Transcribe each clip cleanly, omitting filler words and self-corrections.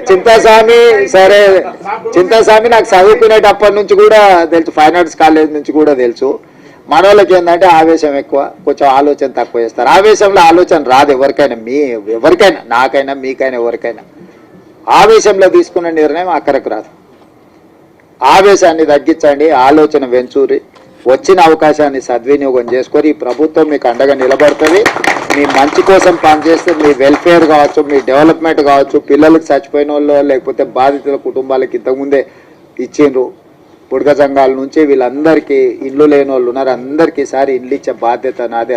చింతాస్వామి సరే, చింతాస్వామి నాకు చదువుకునేటప్పటి నుంచి కూడా తెలుసు, ఫైన్ ఆర్ట్స్ కాలేజ్ నుంచి కూడా తెలుసు. మనోళ్ళకి ఏంటంటే ఆవేశం ఎక్కువ, కొంచెం ఆలోచన తక్కువ చేస్తారు. ఆవేశంలో ఆలోచన రాదు ఎవరికైనా, ఎవరికైనా, నాకైనా మీకైనా ఎవరికైనా. ఆవేశంలో తీసుకున్న నిర్ణయం అక్కడికి రాదు. ఆవేశాన్ని తగ్గించండి, ఆలోచన వెంచూరి, వచ్చిన అవకాశాన్ని సద్వినియోగం చేసుకొని ఈ ప్రభుత్వం మీకు అండగా నిలబడుతుంది. మీ మంచి కోసం పనిచేస్తే మీ వెల్ఫేర్ కావచ్చు, మీ డెవలప్మెంట్ కావచ్చు, పిల్లలకు చచ్చిపోయిన వాళ్ళు లేకపోతే బాధితుల కుటుంబాలకు ఇంతకుముందే ఇచ్చిండ్రు, బుడగ సంఘాల నుంచి వీళ్ళందరికీ ఇల్లు లేని వాళ్ళు ఉన్నారు, అందరికీ ఈసారి ఇల్లు ఇచ్చే బాధ్యత నాది.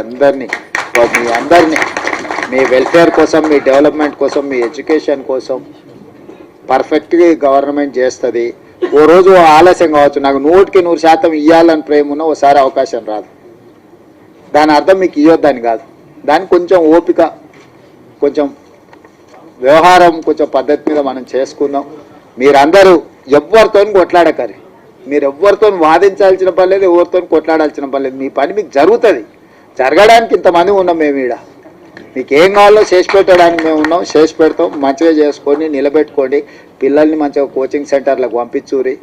మీ అందరినీ మీ వెల్ఫేర్ కోసం, మీ డెవలప్మెంట్ కోసం, మీ ఎడ్యుకేషన్ కోసం పర్ఫెక్ట్గా గవర్నమెంట్ చేస్తుంది. ఓ రోజు ఆలస్యం కావచ్చు, నాకు 100% ఇవ్వాలని ప్రేమ ఉన్న ఓసారి అవకాశం రాదు. దాని అర్థం మీకు ఇవ్వద్దని కాదు, దానికి కొంచెం ఓపిక, కొంచెం వ్యవహారం, కొంచెం పద్ధతి మీద మనం చేసుకుందాం. మీరందరూ ఎవరితో కొట్లాడకరి, మీరు ఎవరితో వాదించాల్సిన పని లేదు, ఎవరితో కొట్లాడాల్సిన పని లేదు. మీ పని మీకు జరుగుతుంది. జరగడానికి ఇంతమంది ఉన్నాం మేము ఈడ. మీకు ఏం కావాలో చేసి పెట్టడానికి మేము ఉన్నాం, చేసి పెడతాం. మంచిగా చేసుకొని నిలబెట్టుకోండి. పిల్లల్ని మంచిగా కోచింగ్ సెంటర్లకు పంపించుర్రి,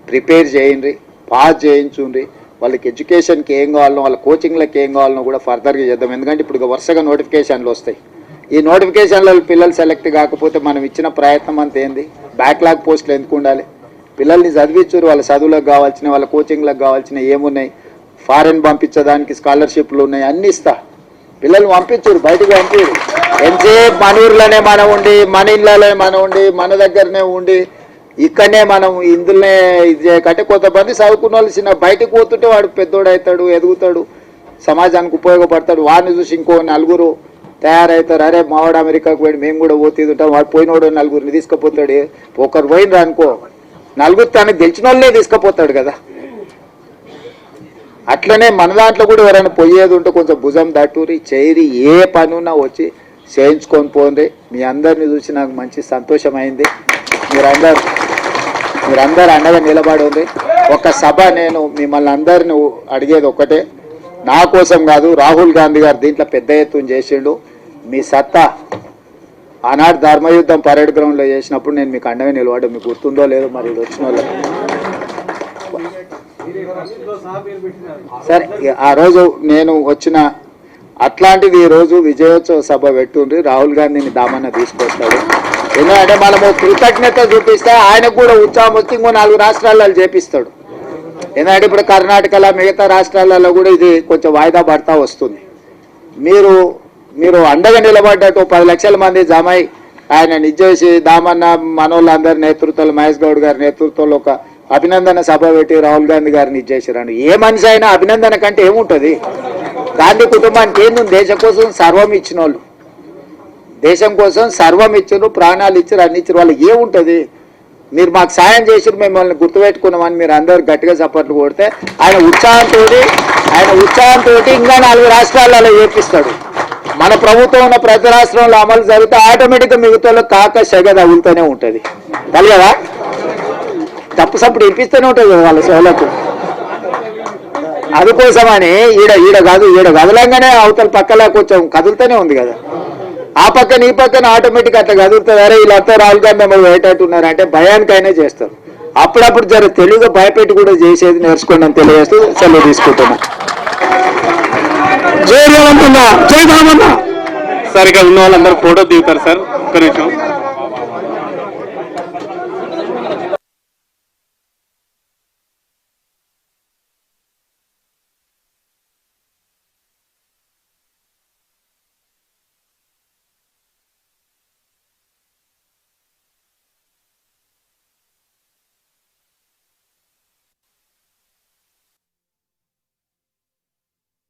ప్రిపేర్ చేయండి, పాస్ చేయించుండ్రి. వాళ్ళకి ఎడ్యుకేషన్కి ఏం కావాలనో, వాళ్ళ కోచింగ్లకు ఏం కావాలనో కూడా ఫర్దర్గా చేద్దాం. ఎందుకంటే ఇప్పుడు వరుసగా నోటిఫికేషన్లు వస్తాయి. ఈ నోటిఫికేషన్లో పిల్లలు సెలెక్ట్ కాకపోతే మనం ఇచ్చిన ప్రయత్నం అంత ఏంది? బ్యాక్లాగ్ పోస్టులు ఎందుకు ఉండాలి? పిల్లల్ని చదివించురు, వాళ్ళ చదువులకు కావాల్సిన, వాళ్ళ కోచింగ్లకు కావాల్సిన ఏమున్నాయి, ఫారెన్ పంపించడానికి స్కాలర్షిప్లు ఉన్నాయి, అన్నీ ఇస్తా. పిల్లలు పంపించురు, బయటకు పంపిరు. ఎంతసేపు మన ఊర్లోనే మనం ఉండి, మన ఇళ్ళలోనే మనం ఉండి, మన దగ్గరనే ఉండి, ఇక్కడనే మనం ఇందులోనే ఇది చేయకంటే కొంతమంది చదువుకున్న వాళ్ళు చిన్న బయటకు పోతుంటే వాడు పెద్దోడు అవుతాడు, ఎదుగుతాడు, సమాజానికి ఉపయోగపడతాడు. వాడిని చూసి ఇంకో నలుగురు తయారవుతారు. అరే మావాడు అమెరికాకు పోయి మేము కూడా పోతుంటాం, వాడు పోయినోడు నలుగురిని తీసుకుపోతాడు. ఒకరు పోయినరు అనుకో, నలుగురు తనకు గెలిచిన వాళ్ళే తీసుకుపోతాడు కదా. అట్లనే మన దాంట్లో కూడా ఎవరైనా పోయేది ఉంటే కొంచెం భుజం దట్టూరి చేయరి, ఏ పని ఉన్నా వచ్చి చేయించుకొని పోండి. మీ అందరిని చూసి నాకు మంచి సంతోషమైంది. మీరందరూ అండగా నిలబడి ఉంది. ఒక సభ నేను మిమ్మల్ని అందరిని అడిగేది ఒకటే, నా కోసం కాదు, రాహుల్ గాంధీ గారు దీంట్లో పెద్ద ఎత్తున చేసిండు. మీ సత్తా ఆనాడు ధర్మయుద్ధం పరేడ్ గ్రౌండ్లో చేసినప్పుడు నేను మీకు అండగా నిలబడ్డా. మీకు గుర్తుందో లేదో మరి వచ్చిన వాళ్ళకి. సరే, ఆ రోజు నేను వచ్చిన అట్లాంటిది ఈరోజు విజయోత్సవ సభ పెట్టుండ్రి. రాహుల్ గాంధీని దామన్న తీసుకొస్తాడు. ఎందుకంటే మనము కృతజ్ఞత చూపిస్తే ఆయనకు కూడా ఉత్సాహం వచ్చి ఇంకో 4 రాష్ట్రాలలో చేపిస్తాడు. ఎందుకంటే ఇప్పుడు కర్ణాటకలో, మిగతా రాష్ట్రాలలో కూడా ఇది కొంచెం వాయిదా పడతా వస్తుంది. మీరు అండగా నిలబడ్డట్టు 10 లక్షల మంది జమై ఆయన నిజేసి దామన్న మనోళ్ళందరి నేతృత్వంలో, మహేష్ గౌడ్ గారి నేతృత్వంలో ఒక అభినందన సభ పెట్టి రాహుల్ గాంధీ గారిని ఇచ్చేసారు. ఏ మనిషి అయినా అభినందన కంటే ఏముంటుంది? గాంధీ కుటుంబానికి ఏంది? దేశం కోసం సర్వం ఇచ్చిన వాళ్ళు, దేశం కోసం సర్వం ఇచ్చారు, ప్రాణాలు ఇచ్చారు, అన్ని ఇచ్చారు. వాళ్ళు ఏముంటుంది? మీరు మాకు సాయం చేసి మిమ్మల్ని గుర్తుపెట్టుకున్నామని మీరు అందరు గట్టిగా చప్పట్లు కొడితే ఆయన ఉత్సాహంతో ఇంకా 4 రాష్ట్రాలలో చేపిస్తాడు. మన ప్రభుత్వం ఉన్న ప్రతి రాష్ట్రంలో అమలు జరిగితే ఆటోమేటిక్గా మిగతా కాక సెగ తగులుతూనే ఉంటుంది. తెలియదా? తప్పు సప్పుడు ఇప్పిస్తూనే ఉంటుంది వాళ్ళ సోలకు. అందుకోసమని ఈడ కదలంగానే అవతల పక్కలా కొంచెం కదులుతూనే ఉంది కదా. ఆ పక్కన ఈ పక్కన ఆటోమేటిక్ అట్లా కదులుతుంది. అరే వీళ్ళంతా రాహుల్ గాంధీ మిమ్మల్ని వేటాడుతున్నారంటే భయానికైనా చేస్తారు. అప్పుడప్పుడు తెలుగుగా భయపెట్టి కూడా చేసేది నేర్చుకోండి అని తెలియజేస్తూ సెలవు తీసుకుంటున్నా. జై రేవంత్, జై రామన్న. సార్, ఇక్కడ ఉన్న వాళ్ళందరూ ఫోటో దిగుతారు సార్, ఒక్క నిమిషం.